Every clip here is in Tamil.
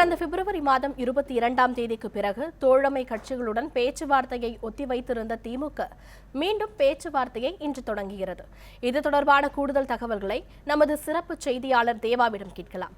கடந்த பிப்ரவரி மாதம் 22ஆம் தேதிக்கு பிறகு தோழமை கட்சிகளுடன் பேச்சுவார்த்தையை ஒத்திவைத்திருந்த திமுக மீண்டும் பேச்சுவார்த்தையை இன்று தொடங்குகிறது. இது தொடர்பான கூடுதல் தகவல்களை நமது சிறப்பு செய்தியாளர் தேவாவிடம் கேட்கலாம்.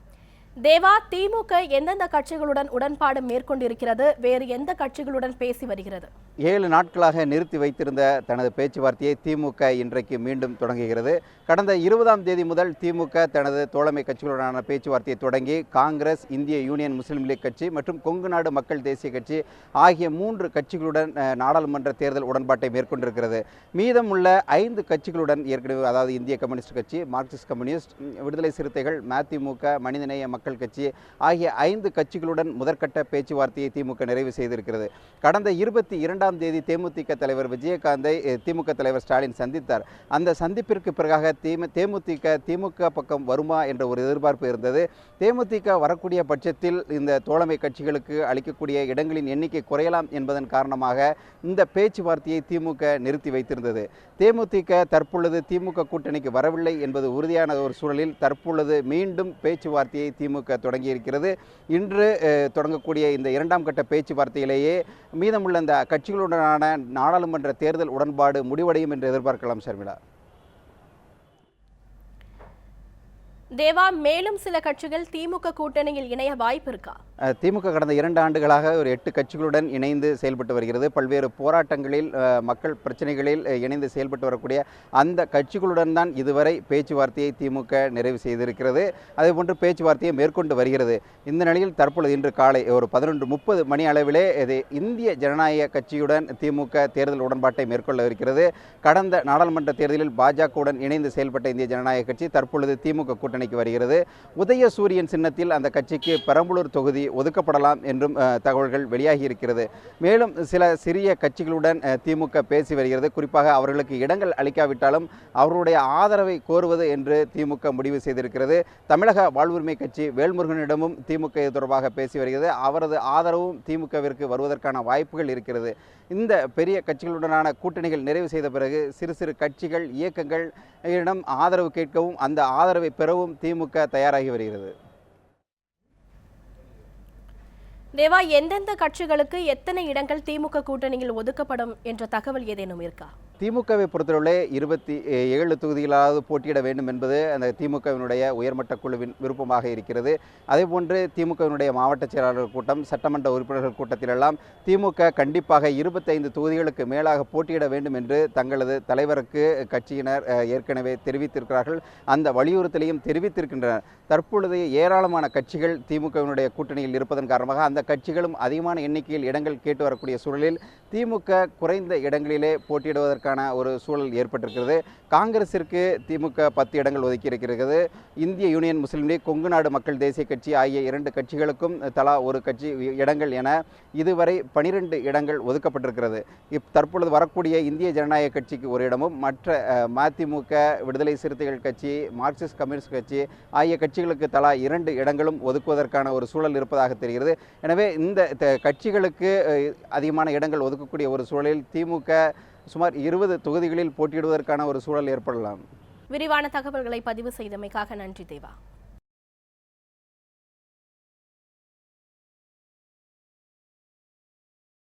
தேவா, திமுக எந்தெந்த கட்சிகளுடன் உடன்பாடு மேற்கொண்டிருக்கிறது? வேறு எந்த கட்சிகளுடன் பேசி வருகிறது? 7 நாட்களாக நிறுத்தி வைத்திருந்த தனது பேச்சுவார்த்தையை திமுக இன்றைக்கு மீண்டும் தொடங்குகிறது. கடந்த 20ஆம் தேதி முதல் திமுக தனது தோழமை கட்சிகளுடனான பேச்சுவார்த்தையை தொடங்கி காங்கிரஸ், இந்திய யூனியன் முஸ்லீம் லீக் கட்சி மற்றும் கொங்கு நாடு மக்கள் தேசிய கட்சி ஆகிய 3 கட்சிகளுடன் நாடாளுமன்ற தேர்தல் உடன்பாட்டை மேற்கொண்டிருக்கிறது. மீதமுள்ள 5 கட்சிகளுடன் ஏற்கனவே, அதாவது இந்திய கம்யூனிஸ்ட் கட்சி, மார்க்சிஸ்ட் கம்யூனிஸ்ட், விடுதலை சிறுத்தைகள், மதிமுக, மனிதநேய மக்கள் கட்சி ஆகிய 5 கட்சிகளுடன் முதற்கட்ட பேச்சுவார்த்தையை திமுக நிறைவு செய்திருக்கிறது. கடந்த 22ஆம் தேதி தேமுதிக தலைவர் விஜயகாந்தை திமுக தலைவர் ஸ்டாலின் சந்தித்தார். அந்த சந்திப்பிற்கு பிறகாக தேமுதிக திமுக பக்கம் வருமா என்ற ஒரு எதிர்பார்ப்பு இருந்தது. தேமுதிக வரக்கூடிய பட்சத்தில் இந்த தோழமை கட்சிகளுக்கு அளிக்கக்கூடிய இடங்களின் எண்ணிக்கை குறையலாம் என்பதன் காரணமாக இந்த பேச்சுவார்த்தையை திமுக நிறுத்தி வைத்திருந்தது. தேமுதிக தற்பொழுது திமுக கூட்டணிக்கு வரவில்லை என்பது உறுதியான ஒரு சூழலில் தற்பொழுது மீண்டும் பேச்சுவார்த்தையை திமுக தொடங்கியிருக்கிறது. இன்று தொடங்கக்கூடிய இந்த 2ஆம் கட்ட பேச்சுவார்த்தையிலேயே மீதமுள்ள இந்த கட்சிகளுடனான நாடாளுமன்ற தேர்தல் உடன்பாடு முடிவடையும் என்று எதிர்பார்க்கலாம். ஷர்மிளா. தேவா, மேலும் சில கட்சிகள் திமுக கூட்டணியில் இணைய வாய்ப்பு இருக்கா? திமுக கடந்த 2 ஆண்டுகளாக ஒரு 8 கட்சிகளுடன் இணைந்து செயல்பட்டு வருகிறது. பல்வேறு போராட்டங்களில், மக்கள் பிரச்சனைகளில் இணைந்து செயல்பட்டு வரக்கூடிய அந்த கட்சிகளுடன் தான் இதுவரை பேச்சுவார்த்தையை திமுக நிறைவு செய்திருக்கிறது. அதேபோன்று பேச்சுவார்த்தையை மேற்கொண்டு வருகிறது. இந்த நிலையில் தற்பொழுது இன்று காலை ஒரு 11:30 மணி அளவிலே இந்திய ஜனநாயக கட்சியுடன் திமுக தேர்தல் உடன்பாட்டை மேற்கொள்ள இருக்கிறது. கடந்த நாடாளுமன்ற தேர்தலில் பாஜகவுடன் இணைந்து செயல்பட்ட இந்திய ஜனநாயக கட்சி தற்பொழுது திமுக கூட்டணிக்கு வருகிறது. உதயசூரியன் சின்னத்தில் அந்த கட்சிக்கு பெரம்பலூர் தொகுதி ஒதுக்கப்படலாம் என்றும் தகவல்கள் வெளியாகி இருக்கிறது. மேலும் சில சிறிய கட்சிகளுடன் திமுக பேசி வருகிறது. குறிப்பாக அவர்களுக்கு இடங்கள் அளிக்காவிட்டாலும் அவர்களுடைய ஆதரவை கோருவது என்று திமுக முடிவு செய்திருக்கிறது. தமிழக வாழ்வுரிமை கட்சி வேல்முருகனிடமும் திமுக இது தொடர்பாக பேசி வருகிறது. அவரது ஆதரவும் திமுகவிற்கு வருவதற்கான வாய்ப்புகள் இருக்கிறது. இந்த பெரிய கட்சிகளுடனான கூட்டணிகள் நிறைவு செய்த பிறகு சிறு சிறு கட்சிகள், இயக்கங்கள் இடம் ஆதரவு கேட்கவும் அந்த ஆதரவை பெறவும் திமுக தயாராகி வருகிறது. தேவா, எந்தெந்த கட்சிகளுக்கு எத்தனை இடங்கள் திமுக கூட்டணியில் ஒதுக்கப்படும் என்ற தகவல் ஏதேனும் இருக்கா? திமுகவை பொறுத்தவரை 27 தொகுதிகளாவது போட்டியிட வேண்டும் என்பது அந்த திமுகவினுடைய உயர்மட்ட குழுவின் விருப்பமாக இருக்கிறது. அதேபோன்று திமுகவினுடைய மாவட்ட செயலாளர்கள் கூட்டம், சட்டமன்ற உறுப்பினர்கள் கூட்டத்திலெல்லாம் திமுக கண்டிப்பாக 25 தொகுதிகளுக்கு மேலாக போட்டியிட வேண்டும் என்று தங்களது தலைவருக்கு கட்சியினர் ஏற்கனவே தெரிவித்திருக்கிறார்கள். அந்த வலியுறுத்தலையும் தெரிவித்திருக்கின்றனர். தற்பொழுது ஏராளமான கட்சிகள் திமுகவினுடைய கூட்டணியில் இருப்பதன் காரணமாக அந்த கட்சிகளும் அதிகமான எண்ணிக்கையில் இடங்கள் கேட்டு வரக்கூடிய சூழலில் திமுக குறைந்த இடங்களிலே போட்டியிடுவதற்கான ஒரு சூழல் ஏற்பட்டிருக்கிறது. காங்கிரசிற்கு திமுக 10 இடங்கள் ஒதுக்கி இருக்கிறது. இந்திய யூனியன் முஸ்லீம் லீக், கொங்கு நாடு மக்கள் தேசிய கட்சி ஆகிய 2 கட்சிகளுக்கும் தலா ஒரு கட்சி இடங்கள் என இதுவரை 12 இடங்கள் ஒதுக்கப்பட்டிருக்கிறது. தற்பொழுது வரக்கூடிய இந்திய ஜனநாயக கட்சிக்கு ஒரு இடமும், மற்ற மதிமுக, விடுதலை சிறுத்தைகள் கட்சி, மார்க்சிஸ்ட் கம்யூனிஸ்ட் கட்சி ஆகிய கட்சிகளுக்கு தலா 2 இடங்களும் ஒதுக்குவதற்கான ஒரு சூழல் இருப்பதாக தெரிகிறது. எனவே இந்த கட்சிகளுக்கு அதிகமான இடங்கள் ஒதுக்கக்கூடிய ஒரு சூழலில் திமுக சுமார் 20 தொகுதிகளில் போட்டியிடுவதற்கான ஒரு சூழல் ஏற்படலாம். விரிவான தகவல்களை பதிவு செய்தமைக்காக நன்றி தேவா.